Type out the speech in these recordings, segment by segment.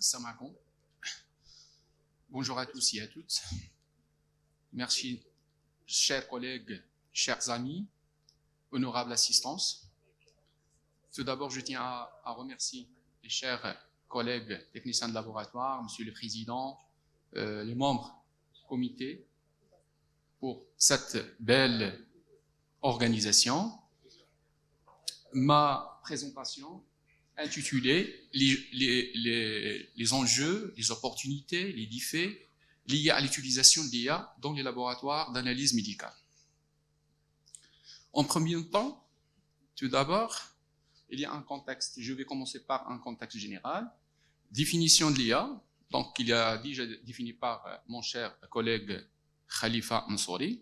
Assalamu alaikum. Bonjour à tous et à toutes. Merci, chers collègues, chers amis, honorable assistance. Tout d'abord, je tiens à remercier les chers collègues techniciens de laboratoire, Monsieur le Président, les membres du comité pour cette belle organisation. Ma présentation intitulée les enjeux, les opportunités, les défis liés à l'utilisation de l'IA dans les laboratoires d'analyse médicale. En premier temps, tout d'abord, il y a un contexte. Je vais commencer par un contexte général. Définition de l'IA. Donc, il y a déjà défini par mon cher collègue Khalifa Mansouri.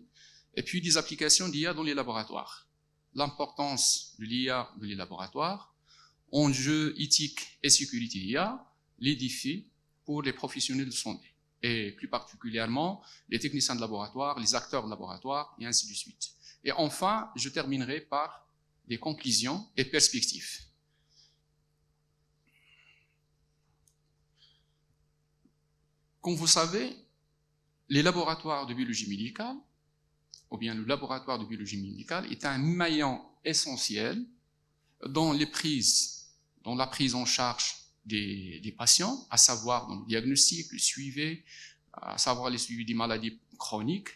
Et puis, des applications d'IA dans les laboratoires. L'importance de l'IA dans les laboratoires, enjeux éthiques et sécurité d'IA, les défis pour les professionnels de santé, et plus particulièrement les techniciens de laboratoire, les acteurs de laboratoire, et ainsi de suite. Et enfin, je terminerai par des conclusions et perspectives. Comme vous savez, les laboratoires de biologie médicale, ou bien le laboratoire de biologie médicale, est un maillon essentiel dans la prise en charge des patients, à savoir dans le diagnostic, le suivi, à savoir le suivi des maladies chroniques,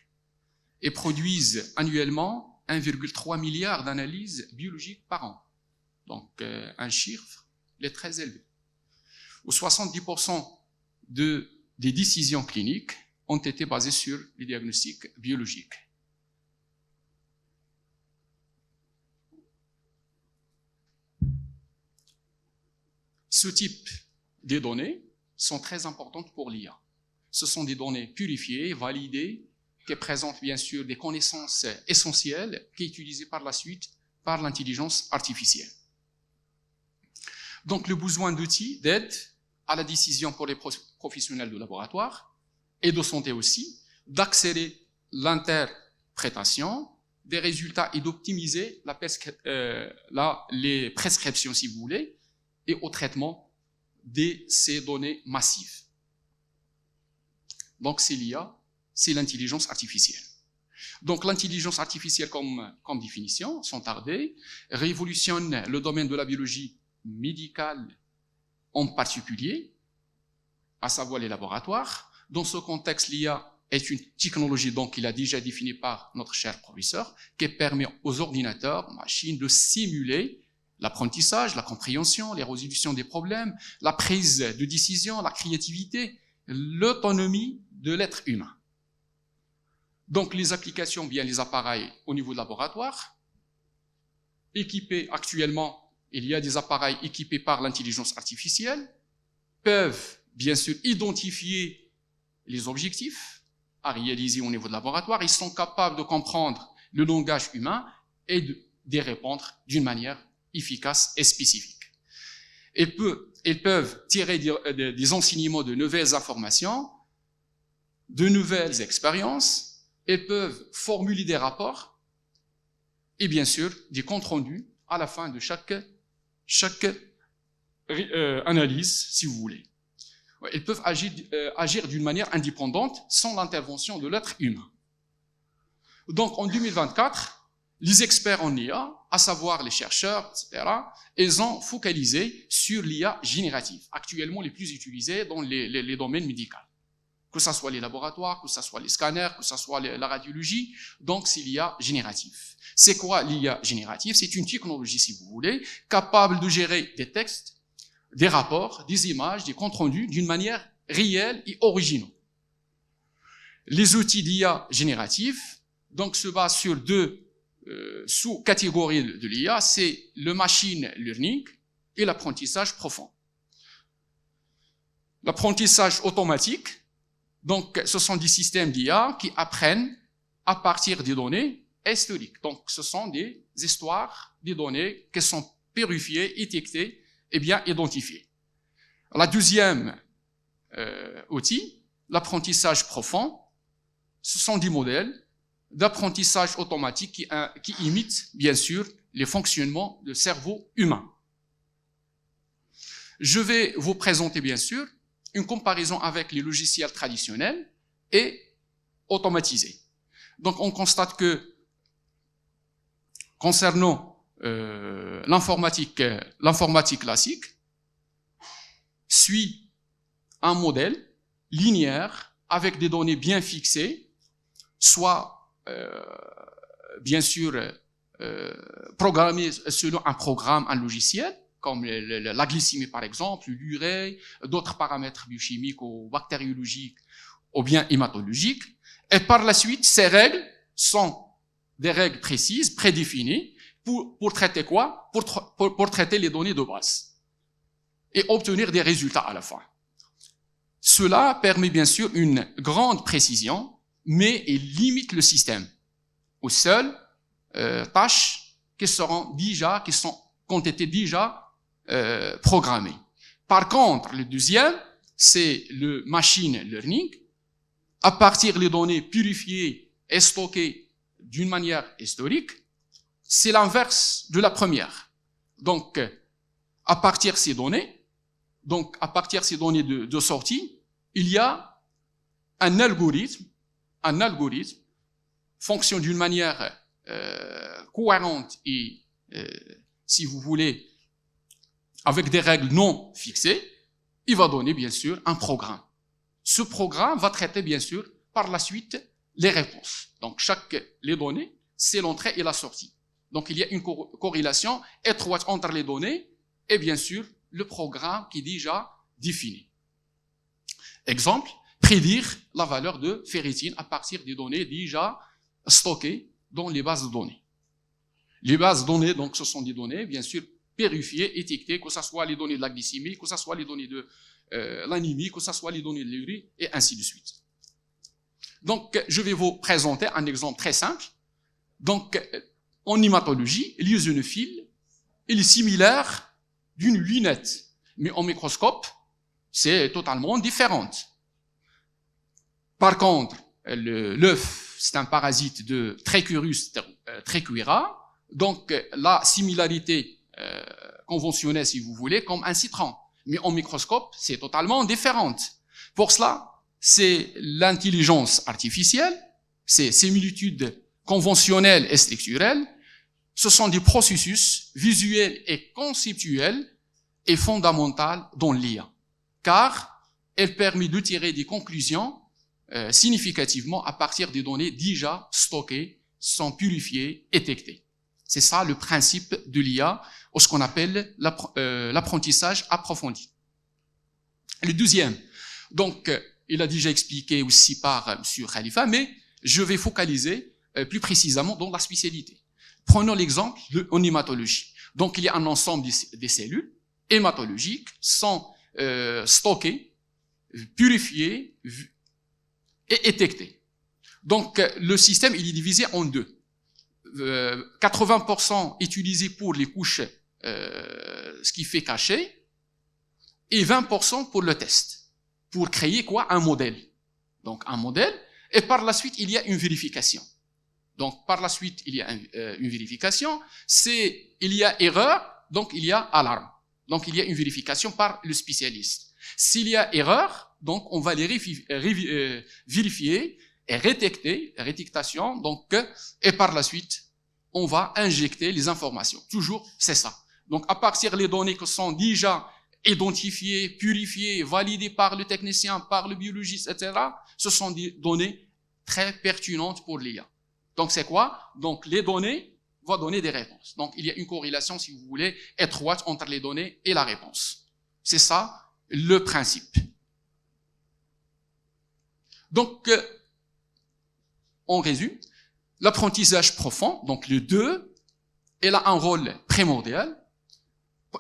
et produisent annuellement 1,3 milliard d'analyses biologiques par an. Donc, un chiffre est très élevé. Où 70% des décisions cliniques ont été basées sur les diagnostics biologiques. Ce type de données sont très importantes pour l'IA. Ce sont des données purifiées, validées, qui présentent bien sûr des connaissances essentielles qui sont utilisées par la suite par l'intelligence artificielle. Donc le besoin d'outils d'aide à la décision pour les professionnels de laboratoire et de santé aussi, d'accélérer l'interprétation des résultats et d'optimiser les prescriptions si vous voulez, et au traitement de ces données massives. Donc c'est l'IA, c'est l'intelligence artificielle. Donc l'intelligence artificielle comme définition, sans tarder, révolutionne le domaine de la biologie médicale en particulier, à savoir les laboratoires. Dans ce contexte, l'IA est une technologie donc qu'il a déjà définie par notre cher professeur, qui permet aux ordinateurs, aux machines de simuler l'apprentissage, la compréhension, les résolutions des problèmes, la prise de décision, la créativité, l'autonomie de l'être humain. Donc les applications, bien les appareils au niveau de laboratoire, équipés actuellement, il y a des appareils équipés par l'intelligence artificielle, peuvent bien sûr identifier les objectifs à réaliser au niveau de laboratoire, ils sont capables de comprendre le langage humain et de répondre d'une manière efficace et spécifique. Ils peuvent tirer des enseignements de nouvelles informations, de nouvelles expériences, ils peuvent formuler des rapports et bien sûr des comptes rendus à la fin de chaque analyse, si vous voulez. Ils peuvent agir d'une manière indépendante sans l'intervention de l'être humain. Donc en 2024, les experts en IA, à savoir les chercheurs, etc., ils ont focalisé sur l'IA générative, actuellement les plus utilisées dans les domaines médicaux. Que ce soit les laboratoires, que ce soit les scanners, que ce soit la radiologie, donc c'est l'IA générative. C'est quoi l'IA générative? C'est une technologie, si vous voulez, capable de gérer des textes, des rapports, des images, des comptes rendus d'une manière réelle et originale. Les outils d'IA générative donc se basent sur deux sous-catégories de l'IA, c'est le machine learning et l'apprentissage profond. L'apprentissage automatique, donc ce sont des systèmes d'IA qui apprennent à partir des données historiques. Donc ce sont des histoires, des données qui sont purifiées, étiquetées et bien identifiées. La deuxième outil, l'apprentissage profond, ce sont des modèles d'apprentissage automatique qui imitent bien sûr les fonctionnements du cerveau humain. Je vais vous présenter bien sûr une comparaison avec les logiciels traditionnels et automatisés. Donc, on constate que concernant l'informatique classique, suit un modèle linéaire avec des données bien fixées, soit bien sûr programmées selon un programme, un logiciel, comme la glycémie par exemple, l'urée, d'autres paramètres biochimiques ou bactériologiques ou bien hématologiques. Et par la suite, ces règles sont des règles précises, prédéfinies, pour traiter quoi? Pour traiter les données de base et obtenir des résultats à la fin. Cela permet bien sûr une grande précision, mais il limite le système aux seules tâches qui ont été déjà programmées. Par contre, le deuxième, c'est le machine learning. À partir des données purifiées et stockées d'une manière historique, c'est l'inverse de la première. Donc, à partir de ces données de sortie, il y a un algorithme fonctionne d'une manière cohérente et, si vous voulez, avec des règles non fixées, il va donner bien sûr un programme. Ce programme va traiter bien sûr par la suite les réponses. Donc les données, c'est l'entrée et la sortie. Donc il y a une corrélation étroite entre les données et bien sûr le programme qui est déjà défini. Exemple, prédire la valeur de ferritine à partir des données déjà stockées dans les bases de données. Les bases de données, donc, ce sont des données, bien sûr, purifiées, étiquetées, que ce soit les données de la glycémie, que ce soit les données de l'anémie, que ce soit les données de l'urine, et ainsi de suite. Donc, je vais vous présenter un exemple très simple. Donc, en hématologie, l'eosinophile, il est similaire d'une lunette, mais en microscope, c'est totalement différent. Par contre, l'œuf, c'est un parasite de Trichuris trichuira, donc la similarité conventionnelle, si vous voulez, comme un citron. Mais en microscope, c'est totalement différent. Pour cela, c'est l'intelligence artificielle, c'est similitudes conventionnelles et structurelles, ce sont des processus visuels et conceptuels et fondamentaux dans l'IA, car elle permet de tirer des conclusions significativement à partir des données déjà stockées, sont purifiées, étiquetées. C'est ça le principe de l'IA, ou ce qu'on appelle l'apprentissage approfondi. Le deuxième, donc, il a déjà expliqué aussi par M. Khalifa, mais je vais focaliser plus précisément dans la spécialité. Prenons l'exemple en hématologie. Donc, il y a un ensemble des cellules hématologiques sont stockées, purifiées et étiquetées. Donc, le système, il est divisé en deux. 80% utilisé pour les couches, ce qui fait cacher, et 20% pour le test, pour créer quoi? Un modèle. Donc, un modèle, et par la suite, il y a une vérification. Donc, par la suite, il y a une vérification. Il y a erreur, donc il y a alarme. Donc, il y a une vérification par le spécialiste. S'il y a erreur, donc on va les vérifier et rétictation, donc, et par la suite, on va injecter les informations. Toujours, c'est ça. Donc, à partir des données qui sont déjà identifiées, purifiées, validées par le technicien, par le biologiste, etc., ce sont des données très pertinentes pour l'IA. Donc, c'est quoi? Donc, les données vont donner des réponses. Donc, il y a une corrélation, si vous voulez, étroite entre les données et la réponse. C'est ça, le principe. Donc, on résume. L'apprentissage profond, donc le 2, il a un rôle primordial.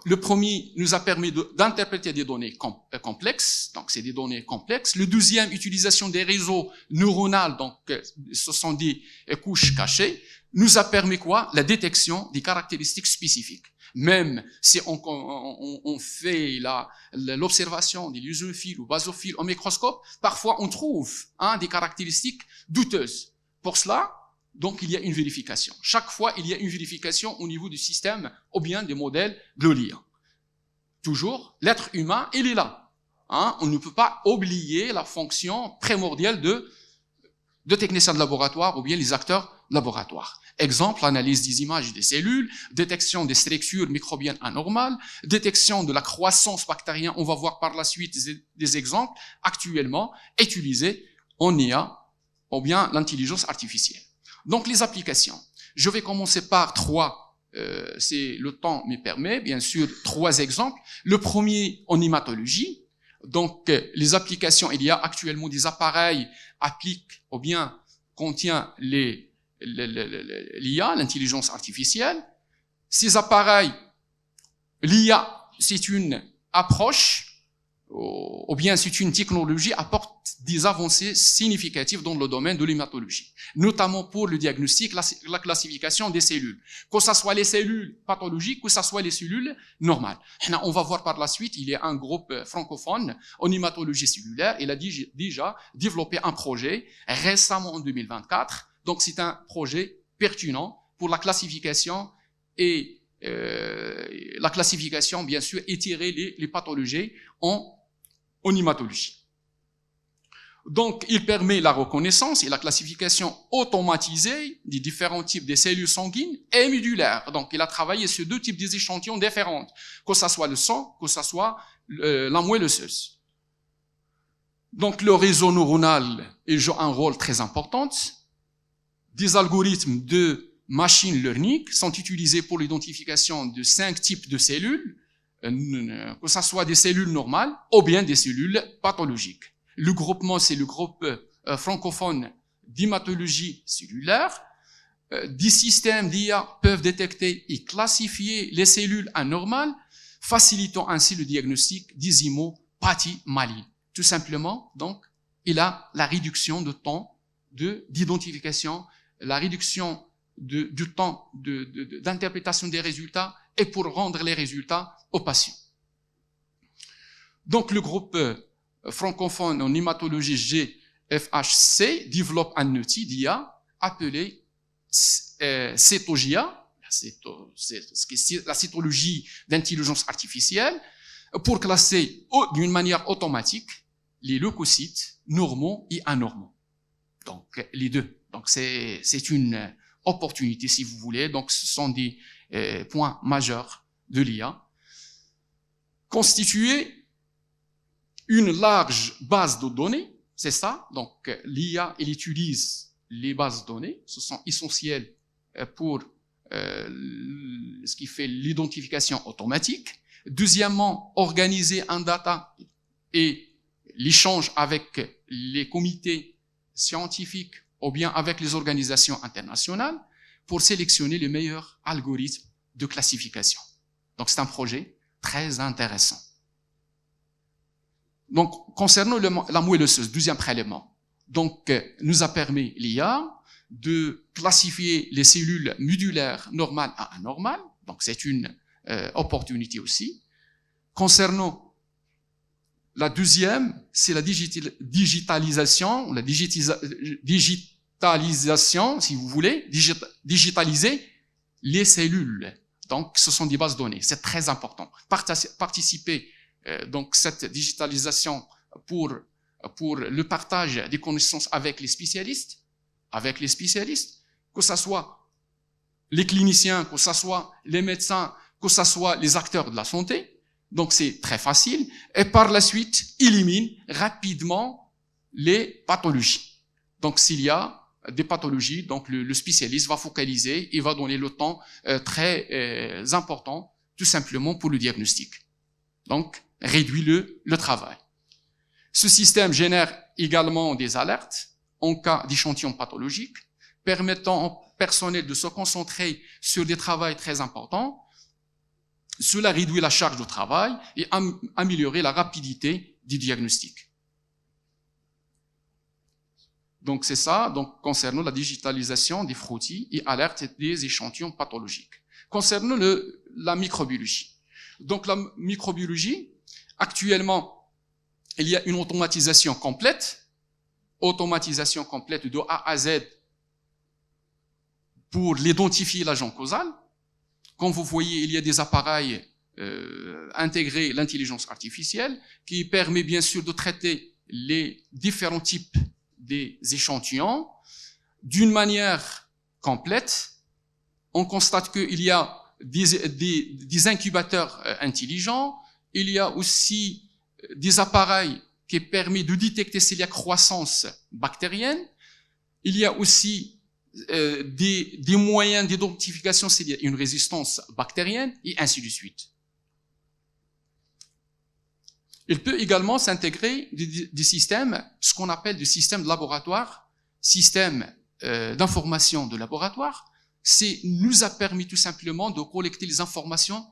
Le premier nous a permis d'interpréter des données complexes, donc c'est des données complexes. Le deuxième, utilisation des réseaux neuronaux, donc ce sont des couches cachées, nous a permis quoi? La détection des caractéristiques spécifiques. Même si on fait l'observation des lyosophiles ou basophiles au microscope, parfois on trouve des caractéristiques douteuses. Pour cela, donc il y a une vérification. Chaque fois, il y a une vérification au niveau du système ou bien des modèles de l'IA. Toujours, l'être humain, il est là. Hein, on ne peut pas oublier la fonction primordiale de techniciens de laboratoire ou bien les acteurs de laboratoire. Exemple, analyse des images des cellules, détection des structures microbiennes anormales, détection de la croissance bactérienne. On va voir par la suite des exemples actuellement utilisés en IA ou bien l'intelligence artificielle. Donc, les applications. Je vais commencer par trois, c'est le temps me permet, bien sûr, trois exemples. Le premier en hématologie. Donc, les applications, il y a actuellement des appareils appliquent ou bien contient l'IA, l'intelligence artificielle. Ces appareils, l'IA, c'est une approche ou bien c'est une technologie apporte des avancées significatives dans le domaine de l'hématologie, notamment pour le diagnostic, la classification des cellules, que ce soit les cellules pathologiques, que ce soit les cellules normales. On va voir par la suite, il y a un groupe francophone en hématologie cellulaire, il a déjà développé un projet récemment en 2024, donc c'est un projet pertinent pour la classification et la classification, bien sûr, étirer les pathologies en hématologie. Donc, il permet la reconnaissance et la classification automatisée des différents types de cellules sanguines et médulaires. Donc, il a travaillé sur deux types d'échantillons différents, que ce soit le sang, que ce soit la moelle osseuse. Donc, le réseau neuronal il joue un rôle très important. Des algorithmes de machine learning sont utilisés pour l'identification de 5 types de cellules, que ce soit des cellules normales ou bien des cellules pathologiques. Le groupement, c'est le groupe francophone d'hématologie cellulaire. Des systèmes d'IA peuvent détecter et classifier les cellules anormales, facilitant ainsi le diagnostic des hémopathies malignes. Tout simplement, donc, il a la réduction de temps d'identification, la réduction du temps d'interprétation des résultats et pour rendre les résultats aux patients. Donc, le groupe francophone en hématologie GFHC développe un outil d'IA appelé Cetogia, la cytologie d'intelligence artificielle, pour classer d'une manière automatique les leucocytes normaux et anormaux. Donc, les deux. Donc, c'est une opportunité, si vous voulez. Donc, ce sont des points majeurs de l'IA. Constituer une large base de données, c'est ça. Donc, l'IA, elle utilise les bases de données. Ce sont essentielles pour ce qui fait l'identification automatique. Deuxièmement, organiser un data et l'échange avec les comités scientifiques ou bien avec les organisations internationales pour sélectionner les meilleurs algorithmes de classification. Donc, c'est un projet très intéressant. Donc, concernant la moelle osseuse, deuxième prélément, donc, nous a permis l'IA de classifier les cellules médulaires normales à anormales. Donc, c'est une opportunité aussi. Concernant la deuxième, c'est la digitalisation, si vous voulez, digitaliser les cellules. Donc, ce sont des bases de données. C'est très important. Participer donc cette digitalisation pour le partage des connaissances avec les spécialistes, que ce soit les cliniciens, que ce soit les médecins, que ce soit les acteurs de la santé. Donc, c'est très facile. Et par la suite, élimine rapidement les pathologies. Donc, s'il y a des pathologies, donc le spécialiste va focaliser et va donner le temps très important, tout simplement pour le diagnostic. Donc, réduit le travail. Ce système génère également des alertes en cas d'échantillons pathologiques, permettant au personnel de se concentrer sur des travaux très importants. Cela réduit la charge de travail et améliorer la rapidité du diagnostic. Donc c'est ça, donc concernant la digitalisation des frottis et alerte des échantillons pathologiques. Concernant la microbiologie. Donc la microbiologie, actuellement, il y a une automatisation complète de A à Z pour l'identifier l'agent causal. Comme vous voyez, il y a des appareils intégrer l'intelligence artificielle, qui permet bien sûr de traiter les différents types des échantillons d'une manière complète. On constate qu'il y a des incubateurs intelligents, il y a aussi des appareils qui permettent de détecter s'il y a croissance bactérienne, il y a aussi des moyens d'identification s'il y a une résistance bactérienne, et ainsi de suite. Il peut également s'intégrer des systèmes, ce qu'on appelle des systèmes de laboratoire, systèmes d'information de laboratoire. Nous a permis tout simplement de collecter les informations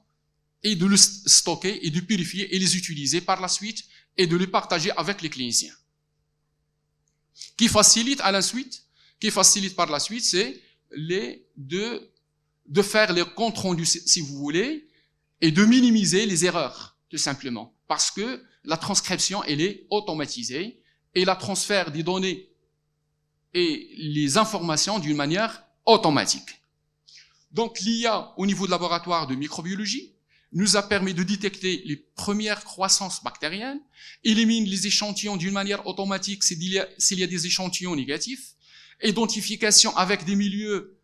et de les stocker et de purifier et les utiliser par la suite et de les partager avec les cliniciens. Qui facilite par la suite, c'est de faire les comptes rendus, si vous voulez, et de minimiser les erreurs, tout simplement. Parce que la transcription, elle est automatisée et la transfert des données et les informations d'une manière automatique. Donc, l'IA au niveau de laboratoire de microbiologie nous a permis de détecter les premières croissances bactériennes, élimine les échantillons d'une manière automatique s'il y a des échantillons négatifs, identification avec des milieux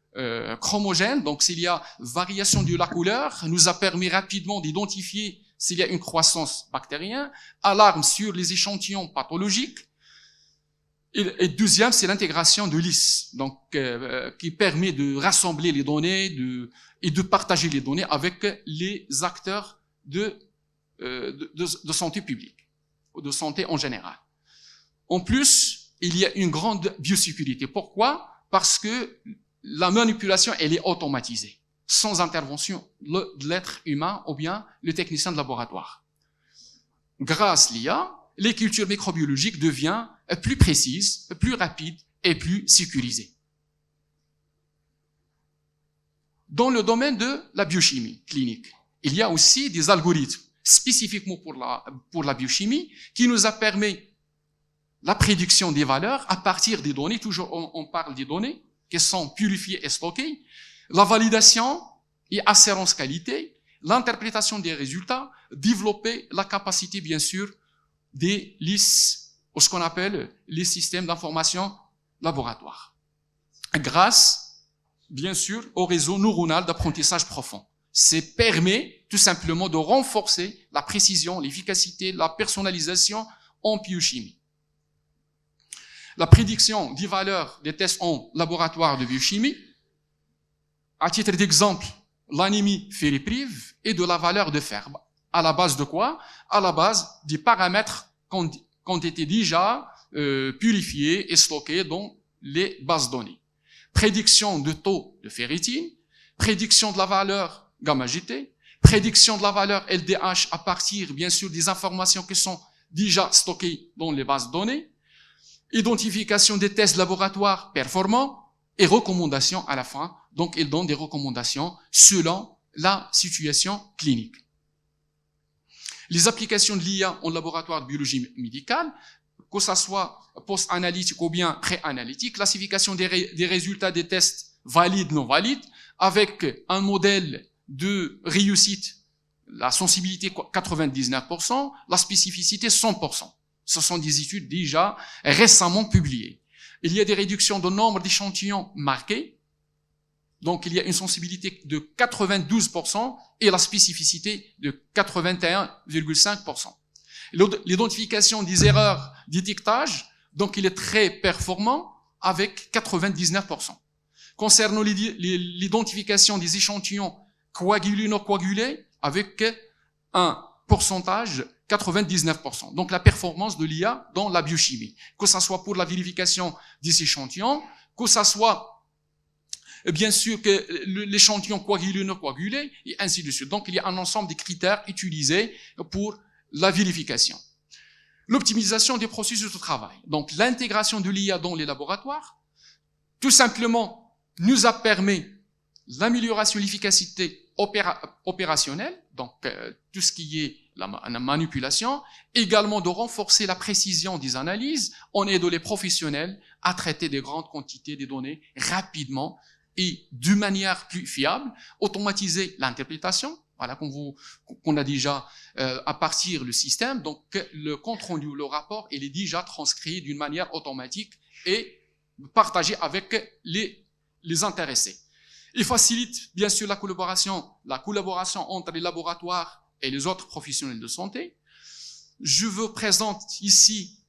chromogènes, donc s'il y a variation de la couleur, nous a permis rapidement d'identifier s'il y a une croissance bactérienne, alarme sur les échantillons pathologiques. Et deuxième, c'est l'intégration de l'IS, donc qui permet de rassembler les données et de partager les données avec les acteurs de santé publique, ou de santé en général. En plus, il y a une grande biosécurité. Pourquoi? Parce que la manipulation, elle est automatisée, sans intervention de l'être humain ou bien le technicien de laboratoire. Grâce à l'IA, les cultures microbiologiques deviennent plus précises, plus rapides et plus sécurisées. Dans le domaine de la biochimie clinique, il y a aussi des algorithmes spécifiquement pour la biochimie qui nous a permis la prédiction des valeurs à partir des données, toujours on parle des données qui sont purifiées et stockées, la validation et assurance qualité, l'interprétation des résultats, développer la capacité bien sûr des LIS, ou ce qu'on appelle les systèmes d'information laboratoire, grâce, bien sûr, au réseau neuronal d'apprentissage profond. Ça permet tout simplement de renforcer la précision, l'efficacité, la personnalisation en biochimie. La prédiction des valeurs des tests en laboratoire de biochimie, à titre d'exemple, l'anémie ferriprive et de la valeur de fer. À la base de quoi? À la base des paramètres qui ont été déjà purifiés et stockés dans les bases données. Prédiction de taux de ferritine, prédiction de la valeur gamma-GT, prédiction de la valeur LDH à partir, bien sûr, des informations qui sont déjà stockées dans les bases données, identification des tests laboratoires performants et recommandations à la fin. Donc, ils donnent des recommandations selon la situation clinique. Les applications de l'IA en laboratoire de biologie médicale, que ce soit post-analytique ou bien pré-analytique, classification des résultats des tests valides, non valides, avec un modèle de réussite, la sensibilité 99%, la spécificité 100%. Ce sont des études déjà récemment publiées. Il y a des réductions de nombre d'échantillons marqués. Donc, il y a une sensibilité de 92% et la spécificité de 81,5%. L'identification des erreurs d'étiquetage, donc il est très performant avec 99%. Concernant l'identification des échantillons coagulés, non coagulés, avec un pourcentage 99%. Donc la performance de l'IA dans la biochimie, que ça soit pour la vérification des échantillons, que ça soit bien sûr que l'échantillon coagulé, non coagulé, et ainsi de suite. Donc il y a un ensemble de critères utilisés pour la vérification. L'optimisation des processus de travail. Donc l'intégration de l'IA dans les laboratoires, tout simplement, nous a permis l'amélioration de l'efficacité opérationnelle, donc tout ce qui est la manipulation, également de renforcer la précision des analyses en aidant les professionnels à traiter des grandes quantités de données rapidement et d'une manière plus fiable, automatiser l'interprétation, Voilà, qu'on a déjà à partir du système. Donc, le compte rendu, le rapport, il est déjà transcrit d'une manière automatique et partagé avec les intéressés. Il facilite, bien sûr, la collaboration entre les laboratoires et les autres professionnels de santé. Je vous présente ici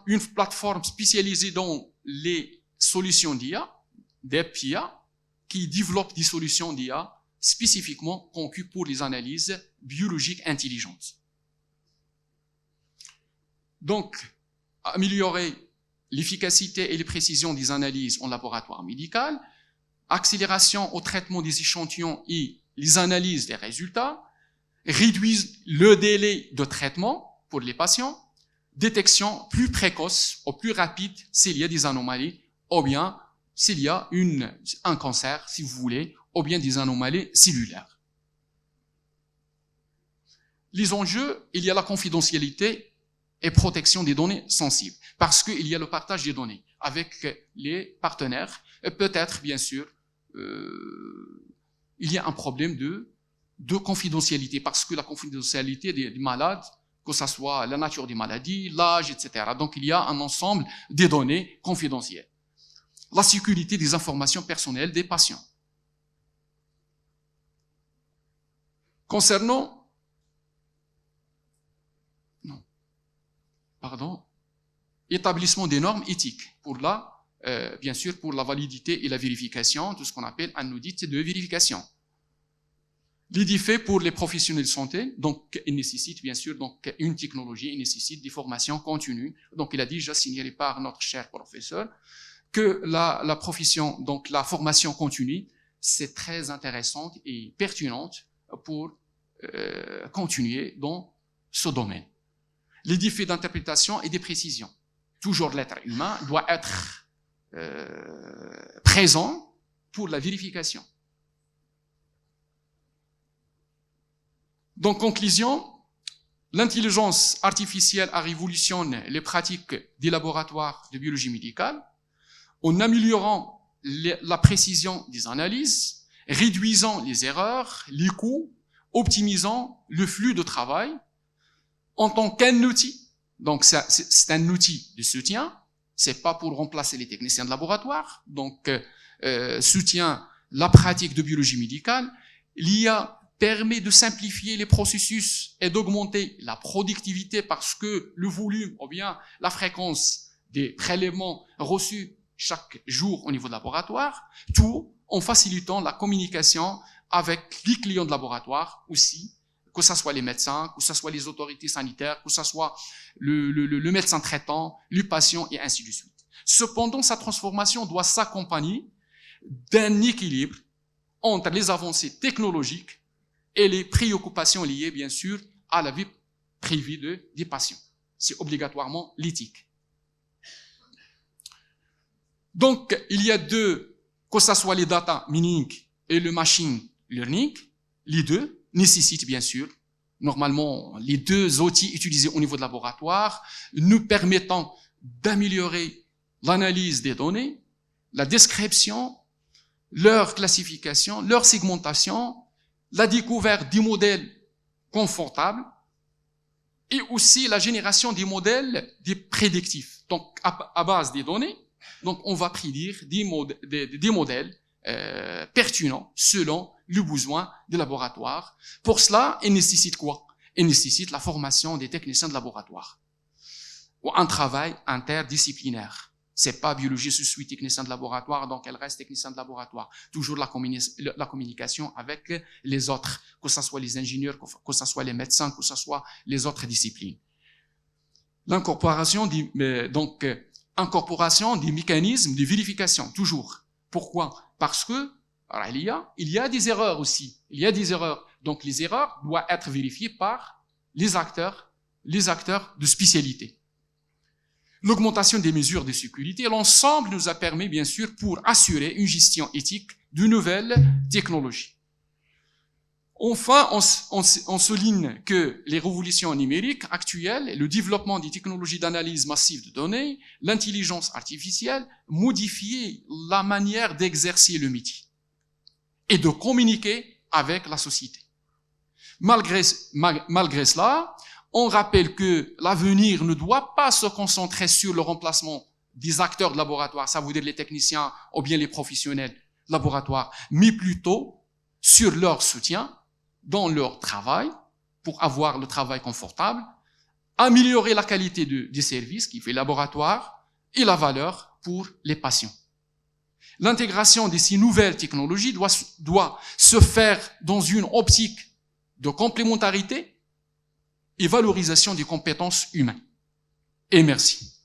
une plateforme spécialisée dans les solutions d'IA, des PIA, qui développe des solutions d'IA spécifiquement conçues pour les analyses biologiques intelligentes. Donc, améliorer l'efficacité et les précisions des analyses en laboratoire médical, accélération au traitement des échantillons et les analyses des résultats, réduisent le délai de traitement pour les patients, détection plus précoce ou plus rapide s'il y a des anomalies, ou bien s'il y a un cancer, si vous voulez, ou bien des anomalies cellulaires. Les enjeux, il y a la confidentialité et protection des données sensibles, parce qu'il y a le partage des données avec les partenaires, et peut-être, bien sûr, il y a un problème de confidentialité, parce que la confidentialité des malades, que ce soit la nature des maladies, l'âge, etc. Donc, il y a un ensemble de données confidentielles. La sécurité des informations personnelles des patients. Concernant établissement des normes éthiques pour bien sûr, pour la validité et la vérification, tout ce qu'on appelle un audit de vérification. L'idée fait pour les professionnels de santé, donc il nécessite bien sûr donc une technologie, il nécessite des formations continues. Donc il a déjà signalé par notre cher professeur que la profession, donc la formation continue, c'est très intéressante et pertinente pour continuer dans ce domaine. Les défis d'interprétation et de précision. Toujours l'être humain doit être présent pour la vérification. Donc, conclusion, l'intelligence artificielle a révolutionné les pratiques des laboratoires de biologie médicale en améliorant la précision des analyses, réduisant les erreurs, les coûts, optimisant le flux de travail en tant qu'un outil. Donc, c'est un outil de soutien. C'est pas pour remplacer les techniciens de laboratoire. Donc, soutient la pratique de biologie médicale. L'IA permet de simplifier les processus et d'augmenter la productivité parce que le volume ou bien la fréquence des prélèvements reçus chaque jour au niveau de laboratoire, tout en facilitant la communication avec les clients de laboratoire aussi, que ce soit les médecins, que ce soit les autorités sanitaires, que ce soit le médecin traitant, le patient et ainsi de suite. Cependant, sa transformation doit s'accompagner d'un équilibre entre les avancées technologiques et les préoccupations liées, bien sûr, à la vie privée des patients. C'est obligatoirement l'éthique. Donc, il y a que ce soit les data mining et le machine learning, les deux nécessitent, bien sûr, normalement, les deux outils utilisés au niveau de laboratoire, nous permettant d'améliorer l'analyse des données, la description, leur classification, leur segmentation, la découverte des modèles confortables et aussi la génération des modèles des prédictifs. Donc, à base des données, donc on va prédire des modèles pertinents selon le besoin des laboratoires. Pour cela, il nécessite quoi? Il nécessite la formation des techniciens de laboratoire ou un travail interdisciplinaire. C'est pas biologie, je suis technicien de laboratoire, donc elle reste technicien de laboratoire. Toujours la communication avec les autres, que ce soit les ingénieurs, que ce soit les médecins, que ce soit les autres disciplines. L'incorporation incorporation des mécanismes de vérification, toujours. Pourquoi? Parce que alors, il y a des erreurs aussi. Il y a des erreurs. Donc les erreurs doivent être vérifiées par les acteurs de spécialité. L'augmentation des mesures de sécurité, l'ensemble nous a permis, bien sûr, pour assurer une gestion éthique de nouvelles technologies. Enfin, on souligne que les révolutions numériques actuelles, le développement des technologies d'analyse massive de données, l'intelligence artificielle, modifient la manière d'exercer le métier et de communiquer avec la société. Malgré cela, on rappelle que l'avenir ne doit pas se concentrer sur le remplacement des acteurs de laboratoire, ça veut dire les techniciens ou bien les professionnels de laboratoire, mais plutôt sur leur soutien dans leur travail pour avoir le travail confortable, améliorer la qualité des services qui fait laboratoire et la valeur pour les patients. L'intégration de ces nouvelles technologies doit se faire dans une optique de complémentarité et valorisation des compétences humaines. Et merci.